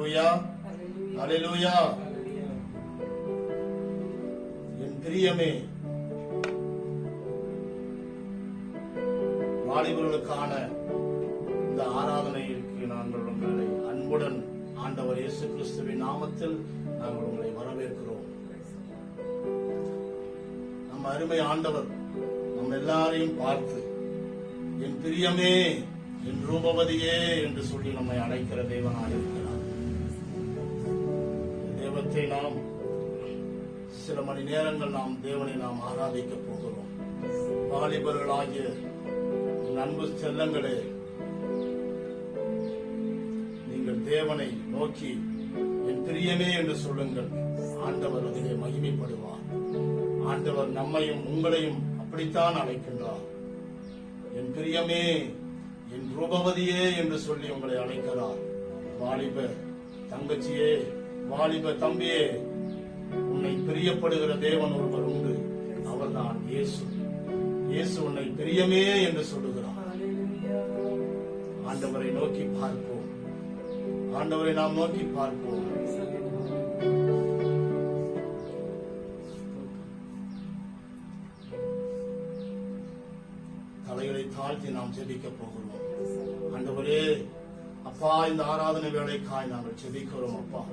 அல்லேலூயா, அல்லேலூயா. என் பிரியமே, வாலிபர்களுக்கான இந்த ஆராதனைக்கு நாங்கள் உங்களை அன்புடன் ஆண்டவர் இயேசு கிறிஸ்துவின் நாமத்தில் நாங்கள் உங்களை வரவேற்கிறோம். நம் அருமை ஆண்டவர் நம் எல்லாரையும் பார்த்து என் பிரியமே, என் ரூபவதியே என்று சொல்லி நம்மை அழைக்கிற தேவனாக இருக்கிறார். தேவத்தை நாம் சில மணி நேரங்கள் தேவனை நாம் ஆராதிக்க போகிறோம். வாலிபர்களாகிய அன்பு செல்லங்களே, நீங்கள் தேவனை நோக்கி என் பிரியமே என்று சொல்லுங்கள். ஆண்டவர் அதிலே மகிமைப்படுவார். ஆண்டவர் நம்மையும் உங்களையும் அப்படித்தான் அழைக்கின்றார். என் பிரியமே, என் ரூபவதியே என்று சொல்லி உங்களை அழைக்கிறார். வாலிப தங்கச்சியே, வாலிப தம்பியே, உன்னை பிரியப்படுகிற தேவன் ஒருவர் உண்டு. அவர்தான் இயேசு. இயேசு உன்னை பிரியமே என்று சொல்லுகிறார். ஆண்டவரை நோக்கி பார்ப்போம். ஆண்டவரை நாம் நோக்கி பார்ப்போம். தலைகளை தாழ்த்தி நாம் ஜெபிக்க போகிறோம். ஆண்டவரே, அப்பா, இந்த ஆராதனை வேளைக்காய் நாங்கள் ஜெபிக்கிறோம். அப்பா,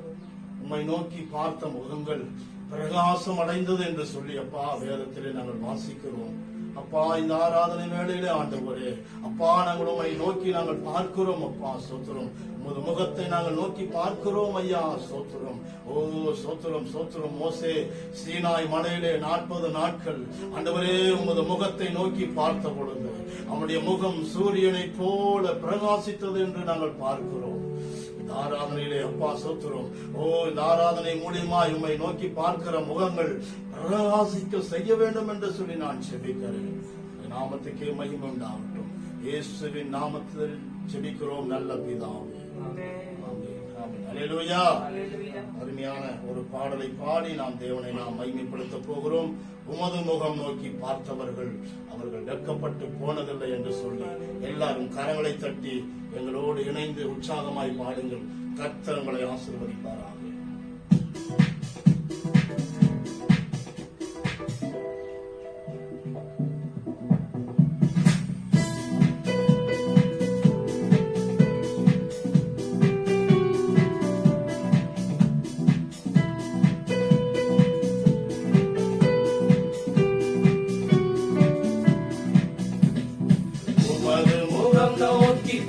உம்மை நோக்கி பார்த்த முகங்கள் பிரகாசம் அடைந்தது என்று சொல்லி அப்பா வேதத்திலே நாங்கள் வாசிக்கிறோம். அப்பா, இந்த ஆராதனை வேளையிலே ஆண்டவரே, அப்பா, நாங்கள் உம்மை நோக்கி நாங்கள் பார்க்கிறோம். அப்பா சோத்திரம், உமது முகத்தை நாங்கள் நோக்கி பார்க்கிறோம். ஐயா சோத்திரம், ஓ சோத்திரம், சோத்திரம். மோசே சீனாய் மலையிலே 40 நாட்கள் ஆண்டவரே உமது முகத்தை நோக்கி பார்த்த பொழுது அவனுடைய முகம் சூரியனை போல பிரகாசித்தது என்று நாங்கள் பார்க்கிறோம். இந்த ஆராதனையிலே அப்பா சோத்திரம், ஓ இந்த ஆராதனை மூலியமா உம்மை நோக்கி பார்க்கிற முகங்கள் பிரகாசிக்க செய்ய வேண்டும் என்று சொல்லி நான் செபிக்கிறேன். நாமத்துக்கே மகிமை உண்டாகட்டும். இயேசுவின் நாமத்தில் செபிக்கிறோம் நல்ல பிதாவே. அல்லேலூயா. அருமையான ஒரு பாடலை பாடி நாம் தேவனை நாம் மகிமைப்படுத்த போகிறோம். உமது முகம் நோக்கி பார்த்தவர்கள் அவர்கள் வெட்கப்பட்டு போனதில்லை என்று சொல்லி எல்லாரும் கரங்களை தட்டி எங்களோடு இணைந்து உற்சாகமாய் பாடுங்கள். கர்த்தர் உங்களை ஆசீர்வதிப்பாராக.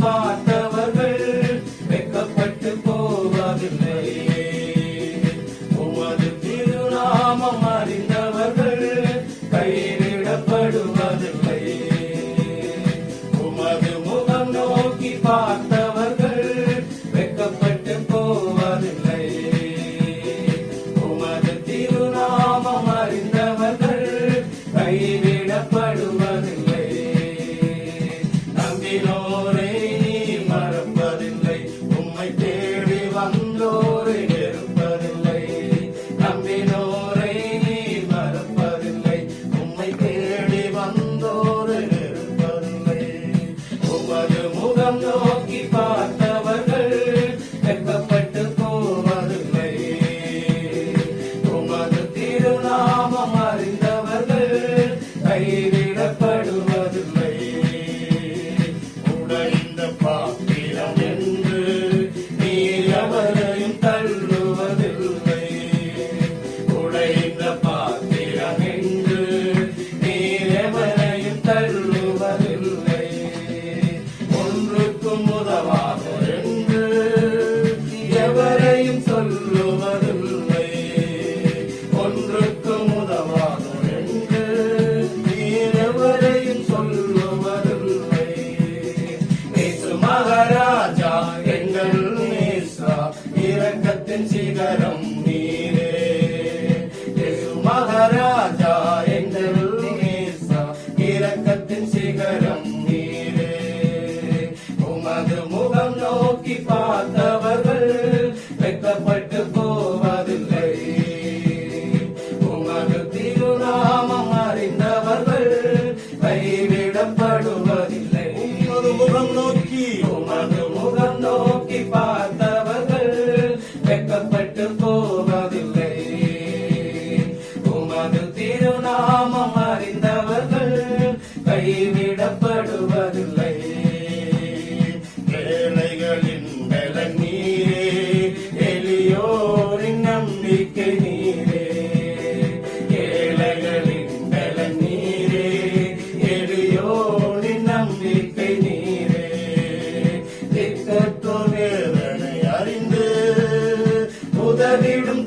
பார்த்தவர்கள் வெட்கப்பட்டு போவதில்லை. உமது திருநாமம் அறிந்தவர்கள் கைவிடப்படுவதில்லை. உமது முகம் நோக்கி பார்த்தவர்கள் வெட்கப்பட்டு போவதில்லை. உமது திருநாமம் அறிந்தவர்கள் கைவிடப்படுவதில்லை. நம்பினோரே மறப்பதில்லை. உம்மை தேடி வந்தோரே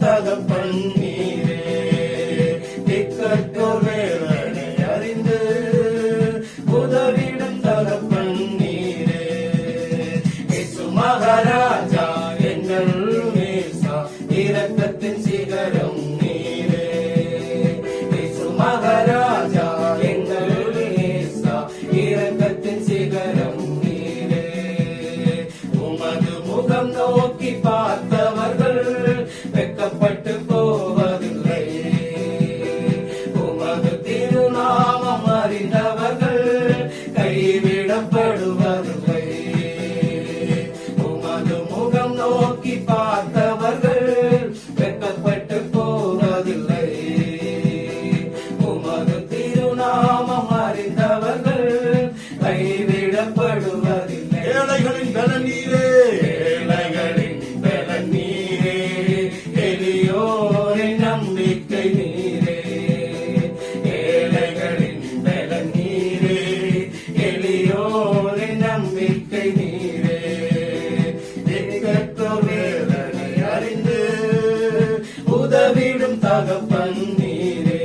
தகப்பன் நீரே, திக்கற்றோர் வேதனை அறிந்து உதவிடும் தகப்பன் நீரே. இயேசு மகாராஜா எங்கள் மேசா, இரக்கத்தின் சிகரம் நீரே. இயேசு மகாராஜா எங்கள் மேசா, இரக்கத்தின் சிகரம் நீரே. உமது முகம் நோக்கி பார்த்தவர்கள் வெட்கப்பட்டு போவதில்லை. உமது திருநாமம் அறிந்தவர்கள் கைவிடப்படுவதில்லை. உமது முகம் நோக்கி பார்த்தவர்கள் வெட்கப்பட்டு போவதில்லை. உமது திருநாமம் அறிந்தவர்கள் கைவிடப்படுவதில்லை. ஏழைகளின் பலன் நீரே, ஏழைகளின் பலன் நீரே, எளியோரின் நம்பிக்கை நீரே. ஏழைகளின் பலன் நீரே, எளியோரின் நம்பிக்கை நீரே. திக்கற்றோர் வேதனை அறிந்து உதவிடும் தகப்பன் நீரே.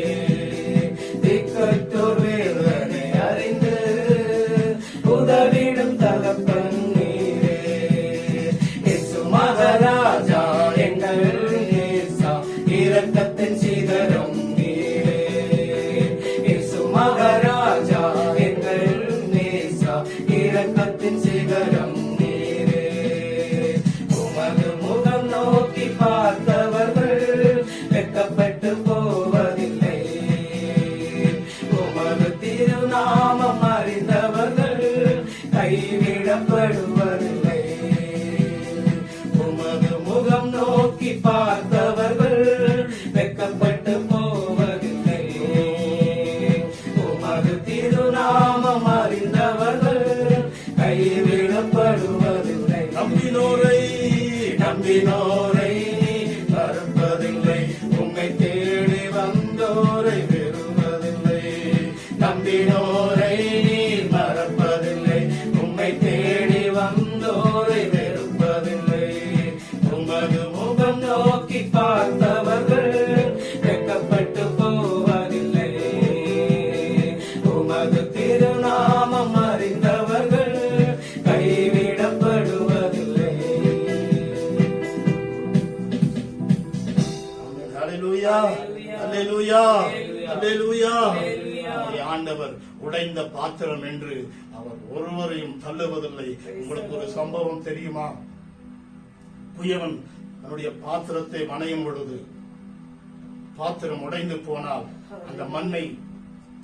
திக்கற்றோர் வேதனை அறிந்து உதவிடும் தகப்பன் நீரே. இயேசு மகாராஜா எங்கள் நேசா, இரக்கத்தின் சிகரம் நீரே. இயேசு மகாராஜா எங்கள் நேசா, இரக்கத்தின் சிகரம் நீரே. உமது முகம் நோக்கி பார்த்தவர்கள் வெட்கப்பட்டு போவதில்லை. உமது திருநாமம் அறிந்தவர்கள் கைவிடப்படுவதில்லை. உமது முகம் நோக்கி பார்த்தவர்கள் வெட்கப்பட்டு போவதில்லை. உமது திருநாமம் அறிந்தவர்கள் கைவிடப்படுவதில்லை. நம்பினோரை மறப்பதில்லை. உம்மை தேடி வந்தோரை வெறுவதில்லை. நம்பினோரை மறப்பதில்லை. உம்மை தேடி வந்தோரை வெறுப்பதில்லை. உமது முகம் நோக்கி பார்த்தவர்கள் வெட்கப்பட்டு போவதில்லை. உமது திருநாமம் அறிந்தவர்கள் கைவிடப்படுவதில்லை. அல்லேலூயா, அல்லேலூயா, அல்லேலூயா. நம்முடைய ஆண்டவர் உடைந்த பாத்திரம் என்று அவர் ஒருவரையும் தள்ளுவதில்லை. உங்களுக்கு ஒரு சம்பவம் தெரியுமா? குயவன் தன்னுடைய பாத்திரத்தை வணையும் பொழுது பாத்திரம் உடைந்து போனால் அந்த மண்ணை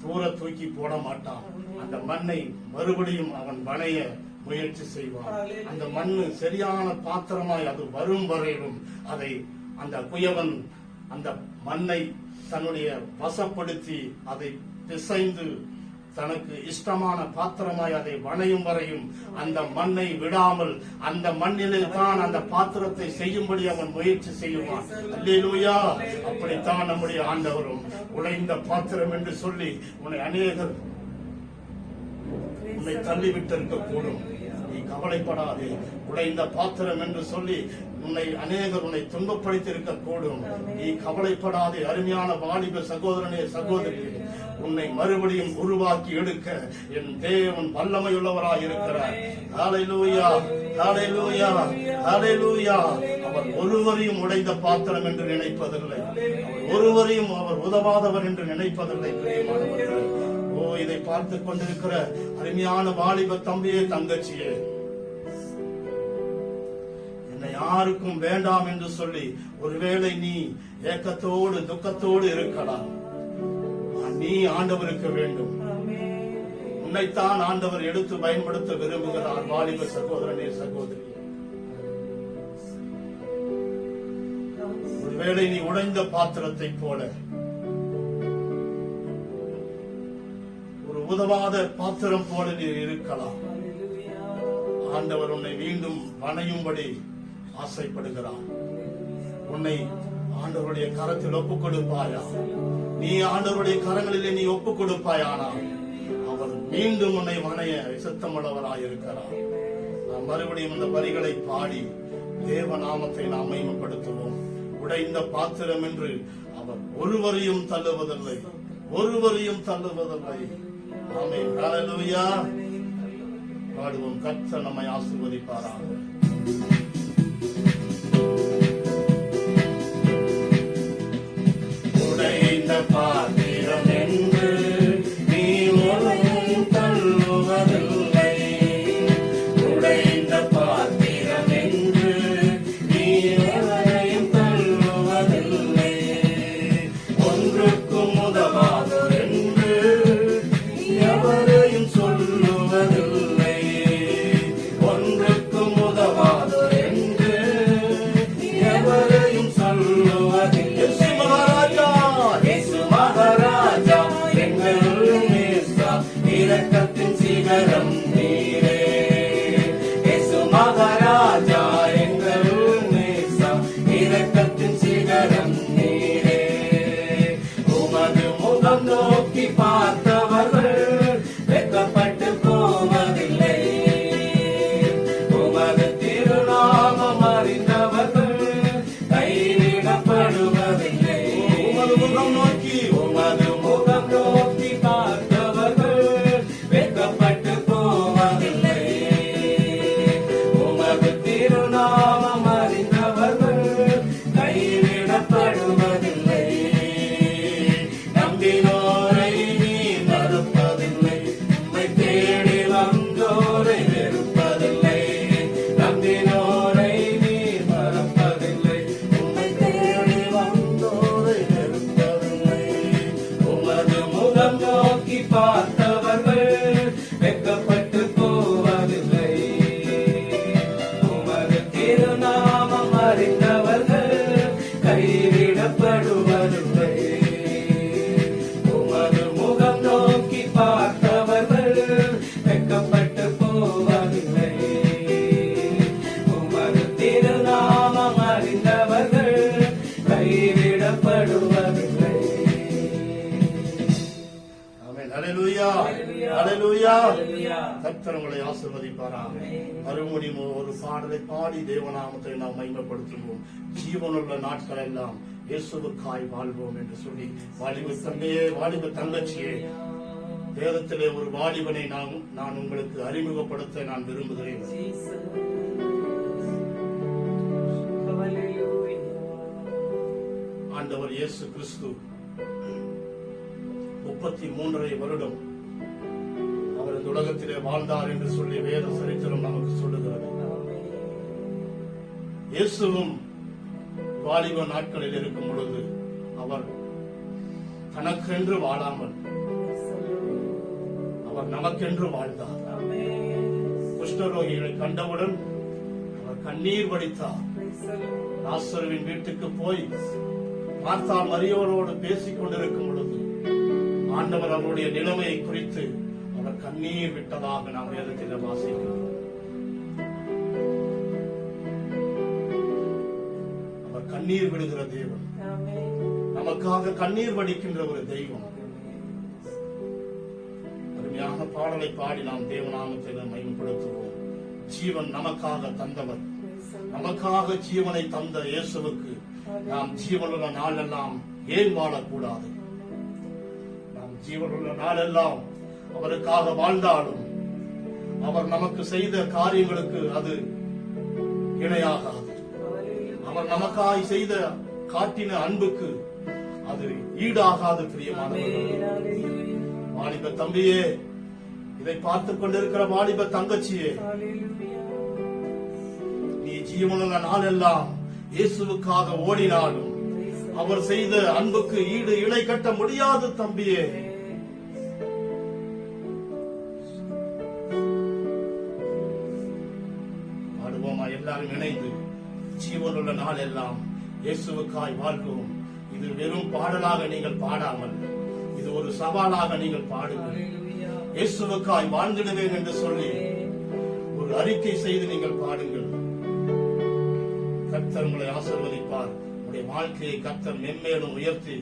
தூர தூக்கி போட மாட்டான். அந்த மண்ணை மறுபடியும் அவன் வணைய முயற்சி செய்வான். அந்த மண்ணு சரியான பாத்திரமாய் அது வரும் வரையிலும் அதை அந்த குயவன் அந்த மண்ணை தன்னுடைய வசப்படுத்தி அதை பிசைந்து தனக்கு இஷ்டமான பாத்திரமாய் அதை வணையும் வரையும் அந்த மண்ணை விடாமல் அந்த மண்ணிலே தான் அந்த பாத்திரத்தை செய்யும்படி அவன் முயற்சி செய்வான். அல்லேலூயா. அப்படித்தான் நம்முடைய ஆண்டவரும் உடைந்த பாத்திரம் என்று சொல்லி உன்னை அநேகர் உன்னை தள்ளிவிட்டிருக்க கூடும். நீ கவலைப்படாதே. உடைந்த பாத்திரம் என்று சொல்லி அநேகர் உன்னை துன்பப்படுத்தி இருக்க கூடும். நீ கவலைப்படாதே. அருமையான வாலிப சகோதரனே, சகோதரி, உன்னை மறுபடியும் உருவாக்கி எடுக்க என் தேவன் வல்லமையுள்ளவராய் இருக்கிறார். ஹல்லேலூயா, ஹல்லேலூயா, ஹல்லேலூயா. அவர் ஒருவரையும் உடைந்த பாத்திரம் என்று நினைப்பதில்லை. அவர் ஒருவரையும் அவர் உதவாதவர் என்று நினைப்பதில்லை. பிரியமானவர்களே, இதை பார்த்துக் கொண்டிருக்கிற அருமையான வாலிப தம்பியே, தங்கச்சியே, என்னை யாருக்கும் வேண்டாம் என்று சொல்லி ஒருவேளை நீ ஏக்கத்தோடு துக்கத்தோடு இருக்கலாம். நீ ஆண்டவருக்கு வேண்டும். உன்னைத்தான் ஆண்டவர் எடுத்து பயன்படுத்த விரும்புகிறார். வாலிப சகோதரனே, சகோதரி, ஒருவேளை நீ உடைந்த பாத்திரத்தை போல ஒரு உதவாத பாத்திரம் போல நீ இருக்கலாம். ஆண்டவர் உன்னை மீண்டும் வணையும்படி ஆசைப்படுகிறார். உன்னை ஆண்டவருடைய கரத்தில் ஒப்புக் கொடுப்பாயா? நீ ஆண்டவருடைய கரங்களிலே நீ ஒப்புக் கொடுப்பாயானால் அவர் மீண்டும் உன்னை வணைய சித்தமுள்ளவராயிருக்கிறார். நாம் மறுபடியும் இந்த வரிகளை பாடி தேவ நாமத்தை நாம் மகிமைப்படுத்துவோம். உடைந்த பாத்திரம் என்று அவர் ஒருவரையும் தள்ளுவதில்லை, ஒருவரையும் தள்ளுவதில்லை. ஆமென். ஹல்லேலூயா. பாடுவோம். கர்த்தர் நம்மை ஆசீர்வதிப்பாராக. உடைந்த பாத்திரம் என்று நீ ஒருவரையும் தள்ளுவதில்லை, உடைந்த பாத்திரம் என்று நீ ஒருவரையும் தள்ளுவதில்லை, ஒன்றுக்கும் உதவாதோர் என்று எவரையும் சொல்லுவதில்லை, ஒன்றுக்கும் உதவாதோர் என்று எவரையும் சொல்லுவதில்லை. இயேசு மகாராஜா எங்கள் நேசா, இரக்கத்தின் சிகரம் நீரே. இயேசு மகாராஜா எங்கள் நேசா, இரக்கத்தின் சிகரம் நீரே. உமது முகம் நோக்கி பார்த்தவர்கள் வெட்கப்பட்டு போவதில்லை, உமது திருநாமம் அறிந்தவர்கள் கைவிடப்படுவதில்லை. உமது முகம் நோக்கி, உமது முகம் நோக்கி பார்த்தவர்கள் வெட்கப்பட்டு போவதில்லை, உமது திருநாமம் அறிந்தவர்கள் கைவிடப்படுவதில்லை. நம்பினோரை நீ மறுப்பதில்லை, உம்மை தேடி வந்தோரை வெறுப்பதில்லை. நம்பினோரை நீ மறுப்பதில்லை, உம்மை தேடி வந்தோரை வெறுப்பதில்லை. உமது முகம் நோக்கி பார்த்தவர்கள் வெட்கப்பட்டு போவதில்லை, உமது திருநாமம் அறிந்தவர்கள் கைவிடப்படுவதில்லை. உமது முகம் நோக்கி பார்த்தவர்கள் வெட்கப்பட்டு போவதில்லை, உமது திருநாமம் அறிந்தவர்கள் கைவிடப்படுவதில்லை. ஆமென். ஹல்லேலூயா. ஹல்லேலூயா. கர்த்தர் உங்களை ஆசீர்வதிப்பாராக. மறுபடியும் ஒரு பாடலை பாடி தேவநாமத்தை நாம் மகிமைப்படுத்துவோம். ஜீவனுள்ள நாட்கள் எல்லாம் இயேசுவுக்காய் வாழ்வோம் என்று சொல்லி, வாலிப தந்தையே, வாலிப தங்கச்சியே, வேதத்திலே ஒரு வாலிபனை நான் உங்களுக்கு அறிமுகப்படுத்த நான் விரும்புகிறேன். ஆண்டவர் இயேசு கிறிஸ்து 33 வருடம் அவர் இந்த உலகத்திலே வாழ்ந்தார் என்று சொல்லி வேத சரித்திரம் நமக்கு சொல்லுகிறது. இயேசுவும் வாலிப நாட்களில் இருக்கும் பொழுது அவர் தனக்கென்று வாழாமல் அவர் நமக்கென்று வாழ்ந்தார். குஷ்டரோகிகளை கண்டவுடன் அவர் கண்ணீர் வடித்தார். லாசருவின் வீட்டுக்கு போய் மார்த்தாள் மரியோரோடு பேசிக் கொண்டிருக்கும் பொழுது ஆண்டவர் அவருடைய நிலைமையை குறித்து அவர் கண்ணீர் விட்டதாக நாம் வேதத்தில் வாசிக்கிறோம். அவர் கண்ணீர் விடுகிற தேவன், நமக்காக கண்ணீர் வடிக்கின்ற ஒரு தெய்வம். அருமையான பாடலை பாடி நாம் தேவநாமத்தை மகிமைப்படுத்துவோம். ஜீவன் நமக்காக தந்தவர், நமக்காக ஜீவனை தந்த இயேசுவுக்கு நாம் ஜீவனுள்ள நாளெல்லாம் ஏன் வாழக்கூடாது? நாம் ஜீவனுள்ள நாளெல்லாம் அவருக்காக வாழ்ந்தாலும் அவர் நமக்கு செய்த காரியங்களுக்கு அது இணையாகாது. அவர் நமக்காய் செய்த காட்டின அன்புக்கு அது ஈடாகாது. பிரியமானவர்களே, வாலிப தம்பியே, இதை பார்த்துக் கொண்டிருக்கிற வாலிப தங்கச்சியே, நீ ஜீவனுள்ள நாளெல்லாம் இயேசுவுக்காக ஓடினாலும் அவர் செய்த அன்புக்கு ஈடு இணை கட்ட முடியாது. தம்பியே, பாடுவோமா? எல்லாரும் இணைந்து ஜீவனுள்ள நாள் எல்லாம் இயேசுவுக்காய் வாழ்வோம். இது வெறும் பாடலாக நீங்கள் பாடாமல், இது ஒரு சவாலாக நீங்கள் பாடுங்கள். இயேசுவுக்காய் வாழ்ந்திடுவேன் என்று சொல்லி ஒரு அறிக்கை செய்து நீங்கள் பாடுங்கள். கர்த்தர் உங்களை ஆசீர்வதிப்பார். உங்களுடைய வாழ்க்கையை கர்த்தர் மென்மேலும் உயர்த்தி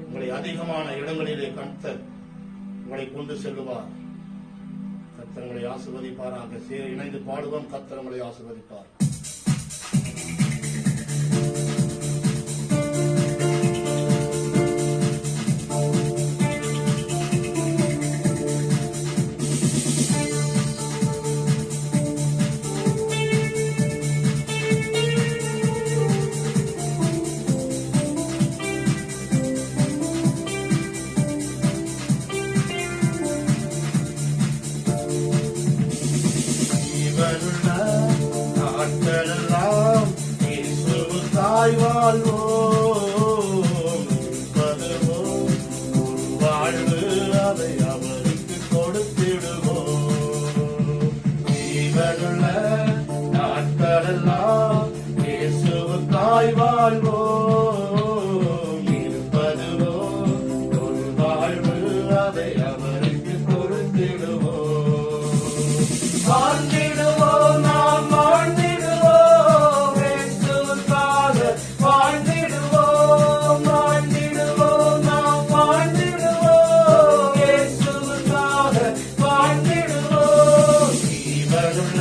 உங்களை அதிகமான இடங்களிலே கர்த்தர் உங்களை கொண்டு செல்லுவார். கர்த்தர் உங்களை ஆசீர்வதிப்பாராக. இணைந்து பாடுவோம். கர்த்தர் உங்களை ஆசீர்வதிப்பார். கிறிஸ்துவுக்காய் வாழ்வோம். இருப்பதுவோ ஒரு வாழ்வு, அதை அவருக்கு கொடுத்திடுவோம். ஜீவனுள்ள நாட்களெல்லாம் இயேசுவுக்காய் வாழ்வோம். இருப்பதுவோ ஒரு வாழ்வு, அதை அவருக்கு கொடுத்திடுவோம். வாழ்ந்திடுவோம், நாம் வாழ்ந்திடுவோம். இயேசுவுக்காக வாழ்ந்திடுவோம். வாழ்ந்திடுவோம், நாம் வாழ்ந்திடுவோம். இயேசுவுக்காக வாழ்ந்திடுவோம். ஜீவனுள்ள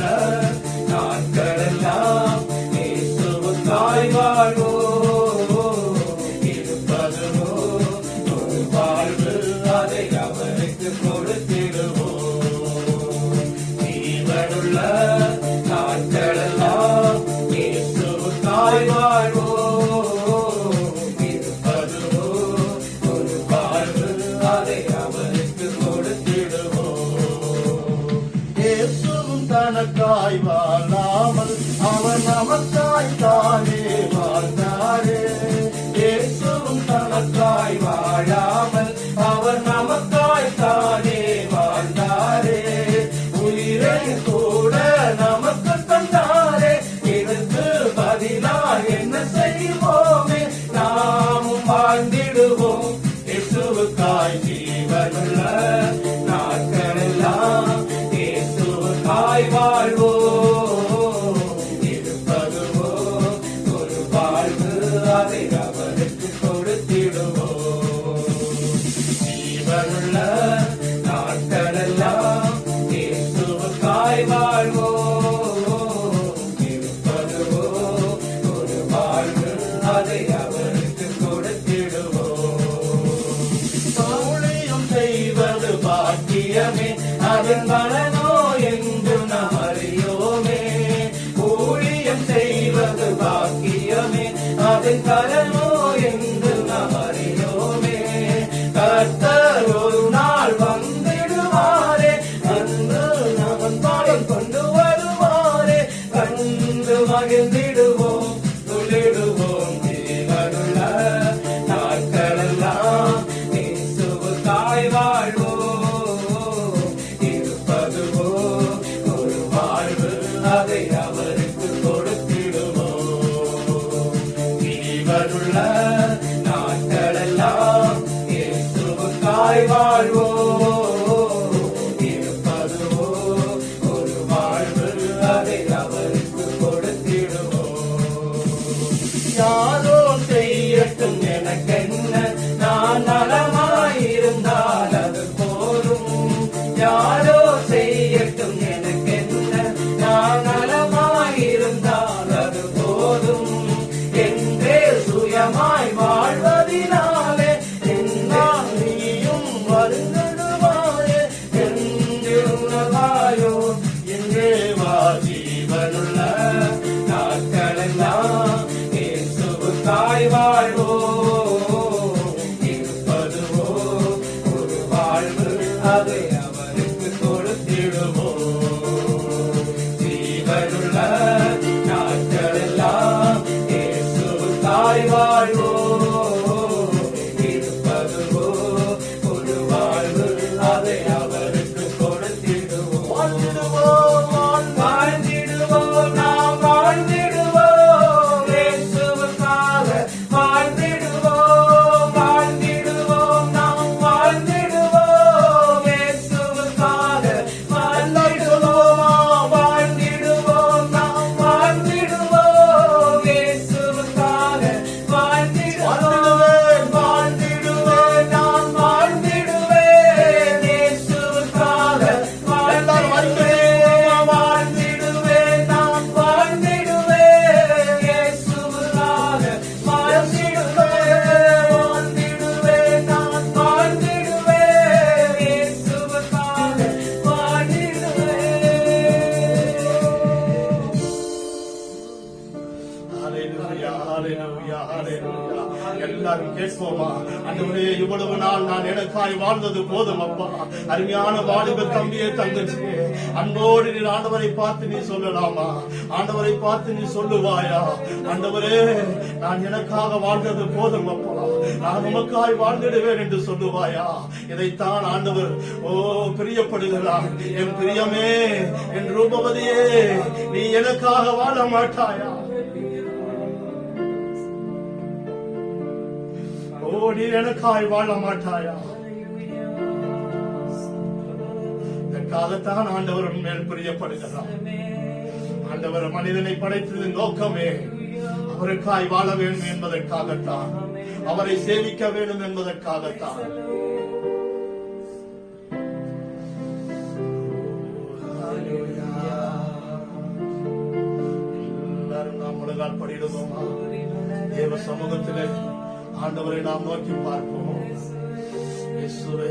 நாட்களெல்லாம் இயேசுவுக்காய் வாழ்வோம். இருப்பதுவோ ஒரு வாழ்வு, அதை அவருக்கு கொடுத்திடுவோம். ஜீவனுள்ள நாட்களெல்லாம் இயேசுவுக்காய் வாழ்வோம். இருப்பதுவோ ஒரு வாழ்வு, அதை அவருக்கு கொடுத்திடுவோம். இயேசுவும் தனக்காய் வாழாமல் அவர் நமக்காய் தானே வாழ்ந்தாரே. இயேசுவும் தனக்காய் வாழாமல் அவர் நமக்காய் தானே வாழ்ந்தாரே. உயிரை கூட நமக்கு தந்தாரே. இதற்கு பதிலாக என்ன செய்வோமே? நாமும் வாழ்ந்திடுவோம் இயேசுவுக்காய். ஜீவனுள்ள நாட்களெல்லாம் இயேசுவுக்காய் வாழ்வோம். இருப்பதுவோ ஒரு வாழ்வு, அதை அவருக்கு கொடுத்திடுவோம். ஜீவனுள்ள நாட்களெல்லாம் இயேசுவுக்காய் வாழ்வோம். இருப்பதுவோ ஒரு வாழ்வு, அதை அவருக்கு கொடுத்திடுவோம். ஊழியம் செய்வது பாக்கியமே, அதன் பலனோ என்று நாம் அறியோமே. ஊழியம் செய்வது பாக்கியமே, அதன் பலனோ என்று நாம் அறியோமே. கர்த்தர் ஒரு நாள் வந்திடுவாரே, அன்று நாம் பாடம் கொண்டு வருவாரே. கண்டு மகிழ்ந்திடுவோம், துளிடுவோம். ஜீவனுள்ள நாட்களெல்லாம் இயேசுவுக்காய் வாழ்வோம். இருப்பதுவோ ஒரு வாழ்வு, அதை அவருக்கு கொடுத்திடுவோம். ஜீவனுள்ள நாட்களெல்லாம் இயேசுவுக்காய் வாழ்வோம். இருப்பதுவோ ஒரு வாழ்வு, அதை அவருக்கு கொடுத்திடுவோம். யாரோ செய்யட்டும் எனக்கென்ன, நான் நலமாயிருந்தால் அது போதும். யாரோ செய்யட்டும் எனக்கென்ன, நான் நலமாயிருந்தால் அது போதும். என்றே சுயமாய் வாழ்வதினாலே என்னால் நீயும் வருந்திடுவாயே. என்று உணவாயோ என்றே வா. ஜீவனுள்ள நாட்களெல்லாம் இயேசுவுக்காய் வாழ்வோம். இருப்பதுவோ ஒரு வாழ்வு, அதை அவருக்கு கொடுத்திடுவோம். ஜீவனுள்ள நாட்களெல்லாம் இயேசுவுக்காய் வாழ்வோம். இருப்பதுவோ ஒரு வாழ்வு, அதை அவருக்கு கொடுத்திடுவோம். வாழ்ந்திடுவோம், வாழ்ந்திடுவோம், நாம் வாழ்ந்திடுவோம். இயேசுவுக்காக வாழ்ந்திடுவோம். வாழ்ந்திடுவோம், நாம் வாழ்ந்திடுவோம். இயேசுவுக்காக வாழ்ந்திடுவோம். வாழ்ந்திடுவோம், நாம் வாழ்ந்திடுவோம். இயேசுவுக்காக வாழ்ந்திடுவோம். ஹalleluya ஹalleluya. எல்லாரும் கேட்போமா? ஆண்டவரே, இவ்வளவு நாள் நான் எனக்காய் வாழ்ந்தது போதும் அப்பா. அருமையான வாலிப தம்பியே தங்கச்சியே, அன்போடு நீ ஆண்டவரை பார்த்து நீ சொல்லலாமா? ஆண்டவரை பார்த்து நீ சொல்லுவாயா? ஆண்டவரே, நான் எனக்காக வாழ்ந்தது போதும் அப்பா, நான் உமக்காய் வாழ்ந்திடுவேன் என்று சொல்லுவாயா? இதைத்தான் ஆண்டவர் பிரியப்படுகிறார். என் பிரியமே, என் ரூபவதியே, நீ எனக்காக வாழ மாட்டாயா? நீ எனக்காய் வாழ மாட்டாயா? இதற்காகத்தான் ஆண்டவர் மேல் பிரியப்படுகிறார். ஆண்டவர் மனிதனை படைத்ததின் நோக்கமே அவருக்காய் வாழ வேண்டும் என்பதற்காகத்தான், அவரை சேவிக்க வேண்டும் என்பதற்காகத்தான். எல்லாரும் நாம் முழங்கால் படிடுவோமா? தேவ சமூகத்திலே ஆண்டவரை நாம் நோக்கி பார்ப்போம். இயேசுவே,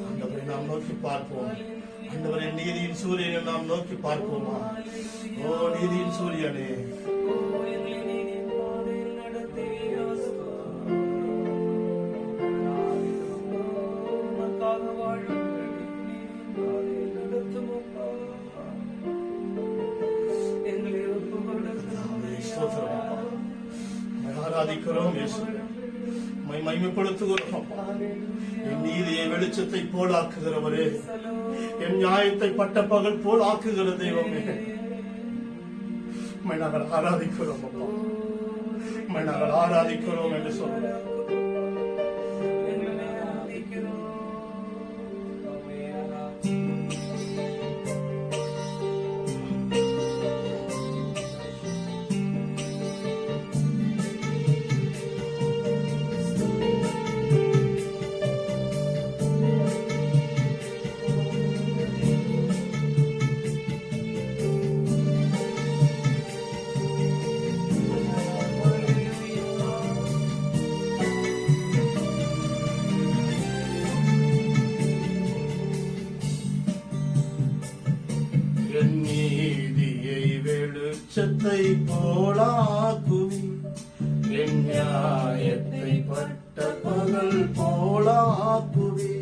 ஆண்டவரை நாம் நோக்கி பார்ப்போம். ஆண்டவரை நீதியின் சூரியனை நாம் நோக்கி பார்ப்போமா? நீதியின் சூரியனே, ஆராதிக்கிறோம். மகிமைப்படுத்துகிறோம். என் நீதியை வெளிச்சத்தை போல் ஆக்குகிறவரே, என் நியாயத்தை பட்ட பகல் போல் ஆக்குகிற தெய்வமே, நாங்கள் ஆராதிக்கிறோம் அப்பா, நாங்கள் ஆராதிக்கிறோம் என்று சொல்றோம். வெளிச்சத்தை போலாக்குவி, என் நியாயத்தை பட்ட பகல் போலாக்குவி,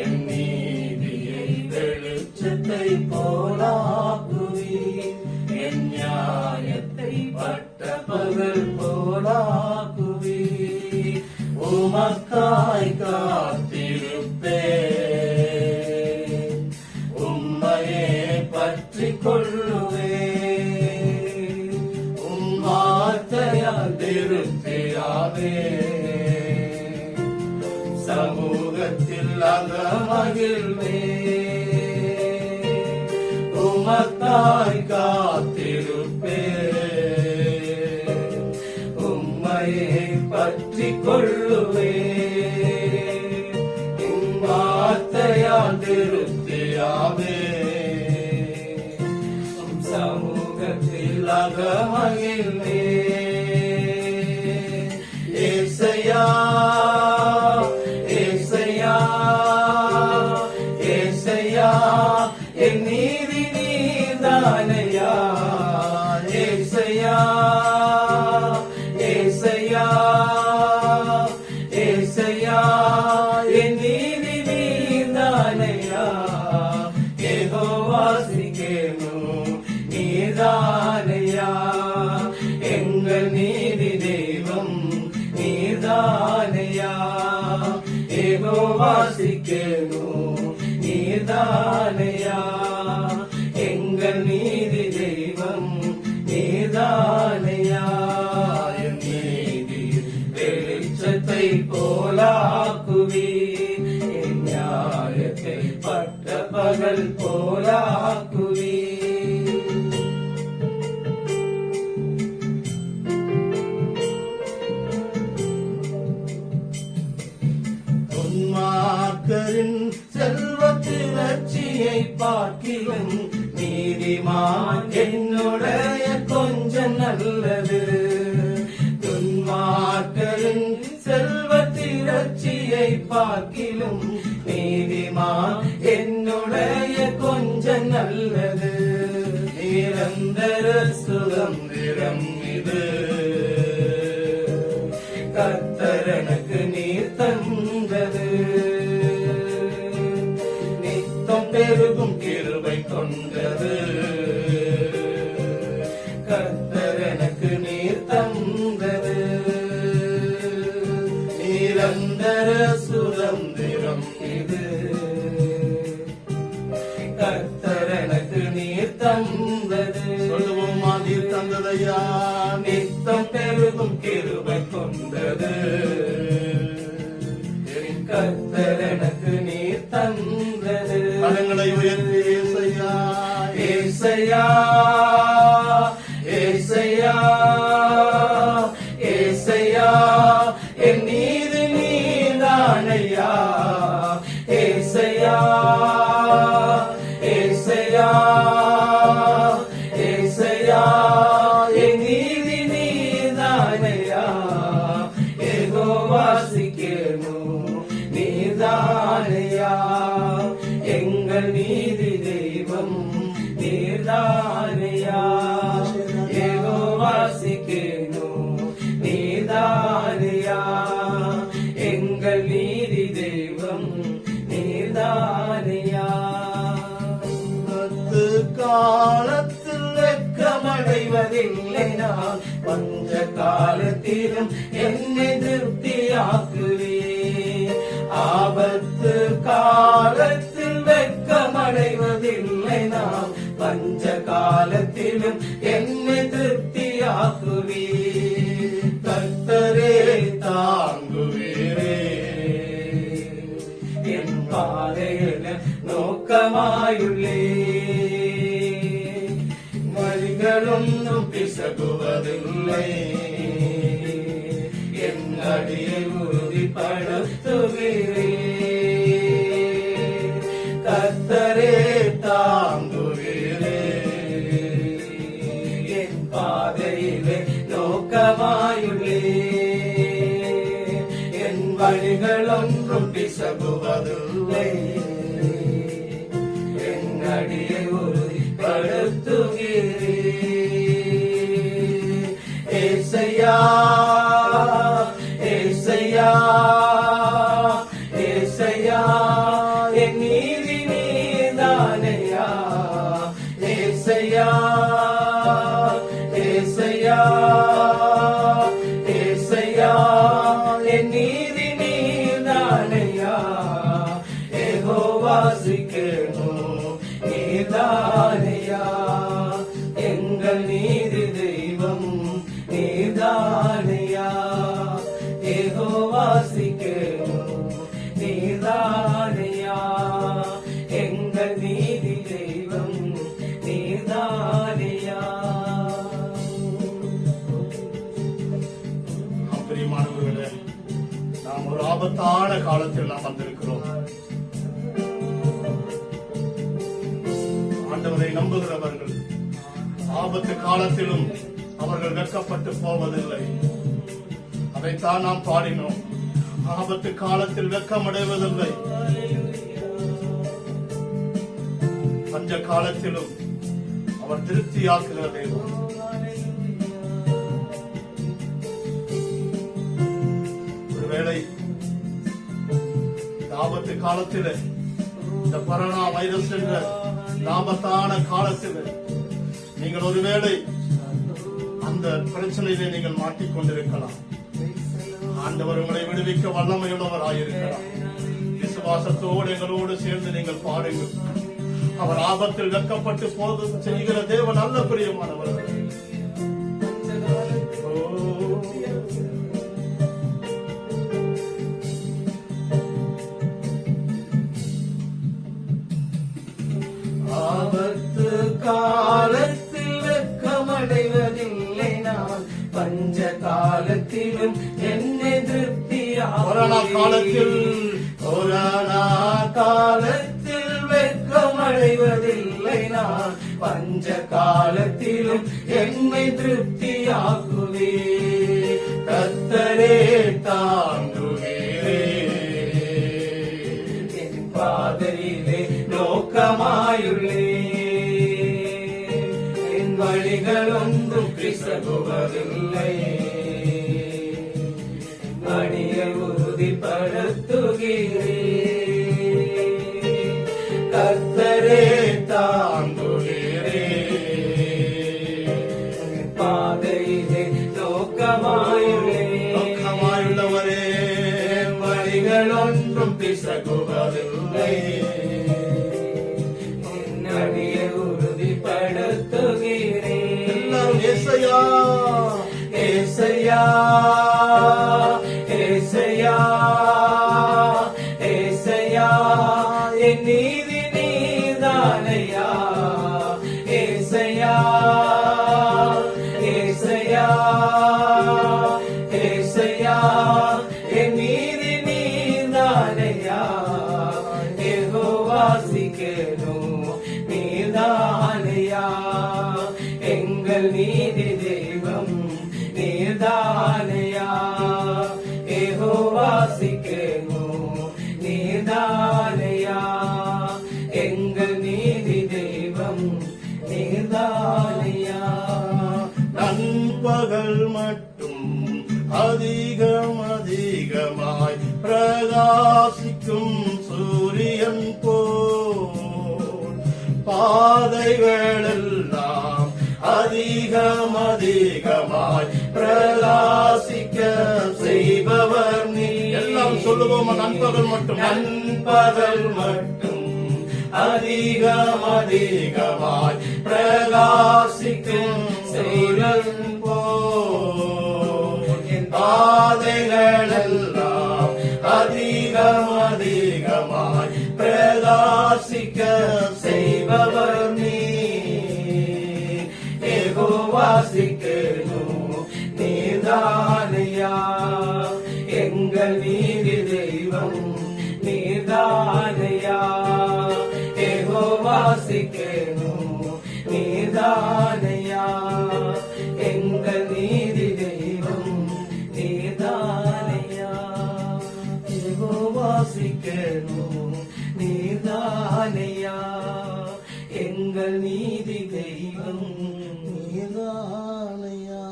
என் நீதியை வெளிச்சத்தை போலாக்குவி, என் நியாயத்தை பட்ட பகல் போலாக்குவி, உமக்காய் காத்திருப்பே, உம்மையே பற்றிக் கொள்ளுவே, திருப்தியாவே, சமூகத்தில் அகமகிழ்வே, உமக்காய் காத்திருப்பே, உம்மையை பற்றிக் கொள்ளுவே, வார்த்தையால் திருப்தியாவே, சமூகத்தில் அகமகிழ்வே. ஏசையா, ஏசையா, ஏசையா, என் நீதி நீதானையா, ஏசையா, ஏசையா, ஏசையா, என் நீதி நீதானையா, யெகோவா சிக்கேனு நீதானையா, எங்கள் நீதி தெய்வம் நீதானையா, யெகோவா சிக்கேனு நீதானையா, எங்கள் நீதி தெய்வம் நீதானையா, என் நீதி வெளிச்சத்தை போலாக்குவி, என் நியாயத்தை பட்ட பகல் போலாக்குவி. துன்மார்க்கரின் செல்வத்திரட்சியை பார்க்கிலும் நீதிமான் என்னுடைய கொஞ்சம் நல்லது, துன்மார்க்கரின் செல்வத்திரட்சியை பார்க்கிலும் நீதிமான் கர்த்தர் எனக்கு நீர் தந்தது நித்தம் பெருகும் கிருபை கொண்டது கர்த்தர் எனக்கு நீர் தந்தது நிரந்தர சுதந்திரம் இது கர்த்தர் எனக்கு நீர் தந்தது சொல்லுவோமா, நீர் தந்ததையா நித்தம் பெருகும் கிருபை கொண்டது கர்த்தர் எனக்கு நீர் தந்தது கரங்களை உயர்த்தி ஏசையா ஏசையா ஏசையா ஏசையா என் நீதி நீதானையா ஏசையா ஏசையா ஏசையா என் நீதி நீதானையா யெகோவாசிக்கேனு நீதானையா எங்கள் நீதி தெய்வம் நீதானையா யெகோவாசிக்கேனு நீதானையா எங்கள் நீதி தெய்வம் நீதானையா பத்து காலத்தில் வெட்கமடைவதில்லை நான் பஞ்ச காலத்திலும் என்னை திருப்தியாக்குவேன் ஆபத்து காலத்தில் வெட்கமடைவதில்லை நான் பஞ்ச காலத்திலும் என்னை திருப்தியாக்குவேன் கர்த்தரே தாங்குவீரே என் பாதையில நோக்கமாயுள்ளே வழிகளொன்றும் பிசகுவதில்லை என் அடியை உறுதிப்படுத்துகிறே கர்த்தரே தாங்குகிறே என் பாதையிலே நோக்கமாயுள்ளே என் வழிகளொன்றும் பிசகுவதில்லை என் அடியை உறுதிப்படுத்துகிறே ஏசையா ஏசையா ஏசையா என் நீதி நீதானையா ஏசையா ஏசையா ஏசையா என் நீதி நீதானையா யெகோவாசிக்கேனு நீதானையா எங்கள் நீதி தெய்வம் நீதானையா யெகோவாசிக்கேனு நீதானையா எங்கள் நீதி தெய்வம் நீதானையா பிரியமானவர்களே, நாம் ஒரு ஆபத்தான காலத்தில் நாம் வந்திருக்கிறோம். ஆண்டவரை நம்புகிறவர்கள் ஆபத்து காலத்திலும் அவர்கள் வெட்கப்பட்டு போவதில்லை. அதைத்தான் நாம் பாடினோம். ஆபத்து காலத்தில் வெட்கமடைவதில்லை, பஞ்ச காலத்திலும் அவர் திருப்தியாக்குகிற தேவன். ஒருவேளை இந்த ஆபத்து காலத்தில், இந்த கொரோனா வைரஸ் என்ற ஆபத்தான காலத்தில் நீங்கள் ஒருவேளை அந்த பிரச்சனையிலே நீங்கள் மாட்டிக்கொண்டிருக்கலாம். ஆண்டவர் உங்களை விடுவிக்க வல்லமையுள்ளவராயிருக்கிறார். விசுவாசத்தோடு எங்களோடு சேர்ந்து நீங்கள் பாருங்கள். அவர் ஆபத்தில் வெட்கப்பட்டு போது செய்கிற தேவன் நல்ல பிரியமானவர். ஆபத்து காலத்தில் வெட்கமடைவதில்லை நான் பஞ்ச காலத்திலும் என்னை கொரோனா காலத்தில் கொரோனா காலத்தில் வெட்கமடைவதில்லை நான் பஞ்ச காலத்திலும் என்னை திருப்தியாக்குவே கர்த்தரே தாங்குகிறே என் பாதையிலே நோக்கமாயுள்ளே என் வழிகள் ஒன்றும் பிசகுவதில்லை அடிய கர்த்தரே தாங்குகிறே பாதையிலே நோக்கமாயுள்ளவரே வழிகள் ஒன்றும் பிசகுவதில்லை நடிகை உறுதிப்படுத்துகிறேன் எல்லாரும் ஏசையா ஏசையா ஏசையா ஏசையா என் நீதி நீதானையா ஏசையா ஏசையா ஏசையா என் நீதி நீதானையா யெகோவாசிக்கேனும் நீதானையா எங்கள் நீதி தெய்வம் நீதானையா யெகோவாசிக்கேனும் நீதானையா எங்கள் நீதி தெய்வம் நீதானையா நண்பகல் மட்டும் அதிகமாய் பிரகாசிக்கும் சூரியன் போல் பாதைகளெல்லாம் அதிகமாய் பிரகாசிக்க செய்பவர் நீ. எல்லாம் சொல்லுவோம் நண்பகல் மட்டும் நண்பகல் மட்டும் அதிகமாய் பிரகாசிக்கும் செய்வன் போல் என் பாதைகளெல்லாம் அதிகமாய் பிரகாசிக்க செய்பவர் நீ யெகோவாசிக்கேனும் நீதானையா எங்கள் நீதி தெய்வம் நீதானையா யெகோவாசிக்கேனும் நீதானையா எங்கள் நீதி தெய்வம் நீதானையா யெகோவாசிக்கேனும் நீதானையா எங்கள் நீதி தெய்வம் நீதானையா.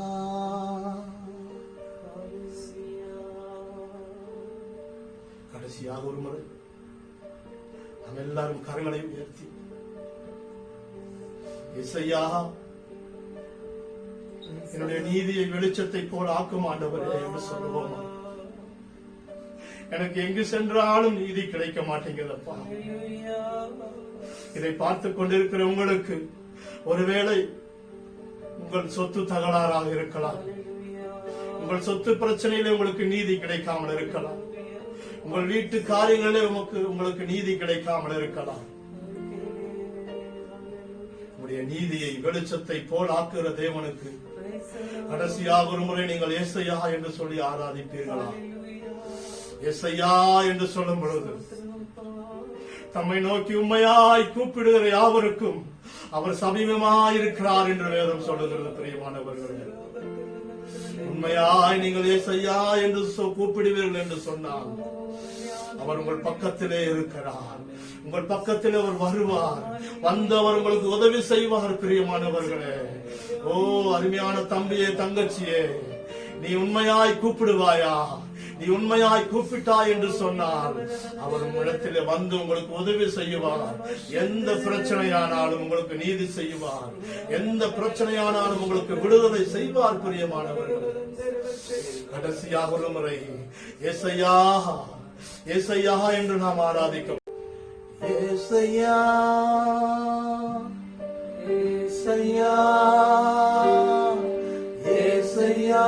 கடைசியாக ஒரு முறை நாம் எல்லாரும் கரங்களை உயர்த்தி இசையா என்னுடைய நீதியை வெளிச்சத்தை போல் ஆக்கும் ஆண்டவரே என்று சொல்லுவோம். எனக்கு எங்கு சென்றாலும் நீதி கிடைக்க மாட்டேங்குதப்பா. இதை பார்த்துக் கொண்டிருக்கிற உங்களுக்கு ஒருவேளை உங்கள் சொத்து தகராறாக இருக்கலாம், உங்கள் சொத்து பிரச்சனையிலே உங்களுக்கு நீதி கிடைக்காமல் இருக்கலாம், உங்கள் வீட்டு காரியங்களிலே உங்களுக்கு நீதி கிடைக்காமல் இருக்கலாம். உங்களுடைய நீதியை வெளிச்சத்தை போல் ஆக்குகிற தேவனுக்கு கடைசியாக ஒரு முறை நீங்கள் ஏசையா என்று சொல்லி ஆராதிப்பீர்களா? ஏசையா என்று சொல்லும் பொழுது தம்மை நோக்கி உண்மையாய் கூப்பிடுகிற யாவருக்கும் அவர் சமீபமாய் இருக்கிறார் என்று வேதம் சொல்லுகிறது. பிரியமானவர்களே, உண்மையாய் நீங்கள் ஏசையா என்று கூப்பிடுவீர்கள் என்று சொன்னால் அவர் உங்கள் பக்கத்திலே இருக்கிறார். உங்கள் பக்கத்தில் அவர் வருவார், வந்து அவர் உங்களுக்கு உதவி செய்வார். பிரியமானவர்களே, ஓ அருமையான தம்பியே தங்கச்சியே, நீ உண்மையாய் கூப்பிடுவாயா? நீ உண்மையாய் கூப்பிட்டாய் என்று சொன்னால் அவர் உங்களிடத்தில் வந்து உங்களுக்கு உதவி செய்வார். எந்த பிரச்சனையானாலும் உங்களுக்கு நீதி செய்வார், எந்த பிரச்சனையானாலும் உங்களுக்கு விடுதலை செய்வார். பிரியமானவர்கள், கடைசியாக ஒரு முறை ஏசையா ஏசையா என்று நாம் ஆராதிக்க ஏசையா ஏசையா ஏசையா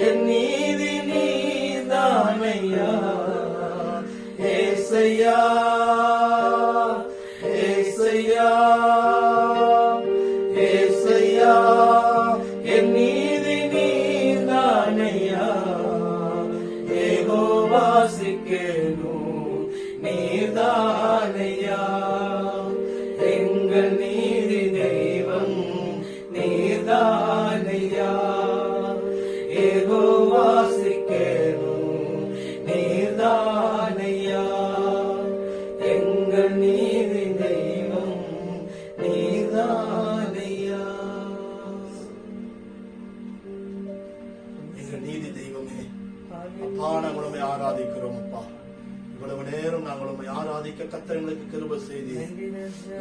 என் நீதி நீதானையா ஏசையா ஏசையா ஏசையா என் நீதி நீதானையா யெகோவாசிக்கேனும் நீதானையா எங்கள் நீதி தெய்வம் நீதானையா யெகோவாசிக்கேனும் நீதானையா எங்கள் நீதி தெய்வம் நீதானையா. எங்கள் நீதி தெய்வமே, அப்பா நாங்கள் உம்மை ஆராதிக்கிறோம். அப்பா இவ்வளவு நேரம் நாங்கள் உம்மை ஆராதிக்க கர்த்தர் எங்களுக்கு கிருபை செய்தீர்.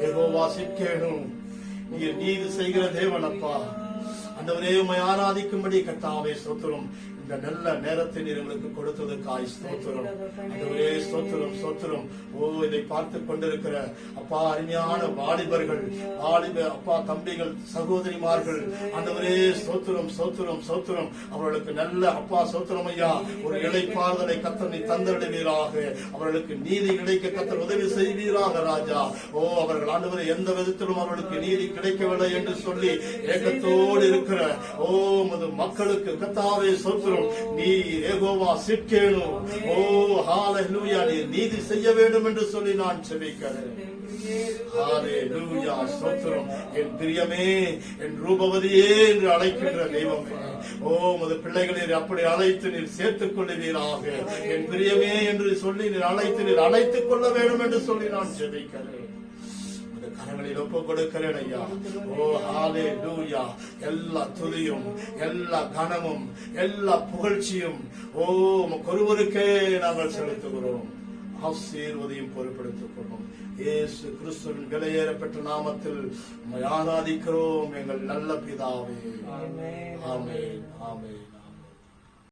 யெகோவா சிக்கேனும் நீர் நீதி செய்கிற தேவன் அப்பா. ஆண்டவரே உம்மை ஆராதிக்கும்படி கர்த்தாவே ஸ்தோத்திரம். இந்த நல்ல நேரத்தை நீர் எங்களுக்கு கொடுத்ததுக்காய் ஸ்தோத்திரம். ஆண்டவரே ஸ்தோத்திரம் ஸ்தோத்திரம். ஓ, இதை பார்த்து கொண்டிருக்கிற அப்பா அருமையான வாலிபர்கள், வாலிப அப்பா தம்பிகள், சகோதரிமார்கள், ஆண்டவரே ஸ்தோத்திரம் ஸ்தோத்திரம் ஸ்தோத்திரம். அவர்களுக்கு நல்ல அப்பா ஸ்தோத்திரம் ஐயா, ஒரு இளைப்பாறுதலை கர்த்தர் நீ தந்தருவீராக. அவர்களுக்கு நீதி கிடைக்க கர்த்தர் உதவி செய்வீராக ராஜா. ஓ, அவர்கள் ஆண்டவரே எந்த விதத்திலும் அவர்களுக்கு நீதி கிடைக்கவில்லை என்று சொல்லி ஏக்கத்தோடு இருக்கிற ஓ உமது மக்களுக்கு கர்த்தாவே ஸ்தோத்திரம். நீ யெகோவா சிட்கேனு. ஓ ஹalleluya, நீ நீதி செய்ய வேண்டும் என்று சொல்லி நான் ஜெபிக்கிறேன். ஹalleluya ஸ்தோத்திரம். என் பிரியமே, என் ரூபவதியே என்று அழைக்கின்ற தெய்வமே, ஓ உமது பிள்ளைகளை அப்படி அழைத்து நீர் சேர்த்துக் கொள்ளுவீராக. என் பிரியமே என்று சொல்லி நீர் அழைத்து நீர் அழைத்துக் கொள்ள வேண்டும் என்று சொல்லி நான் ஜெபிக்கிறேன். கரங்களில் ஒப்பு கொடுக்கிறேன் ஐயா. ஓ ஹalleluya, எல்லா துதியும் எல்லா கனமும் எல்லா புகழ்ச்சியும் ஓ ஒருவருக்கே நாங்கள் செலுத்துகிறோம். ஆசீர்வதியும் பொறுப்பெடுத்துக் கொள்வோம். இயேசு கிறிஸ்துவின் விலையேறப்பட்ட நாமத்தில் உம்மை ஆராதிக்கிறோம் எங்கள் நல்ல பிதாவே. ஆமென் ஆமென் ஆமென்.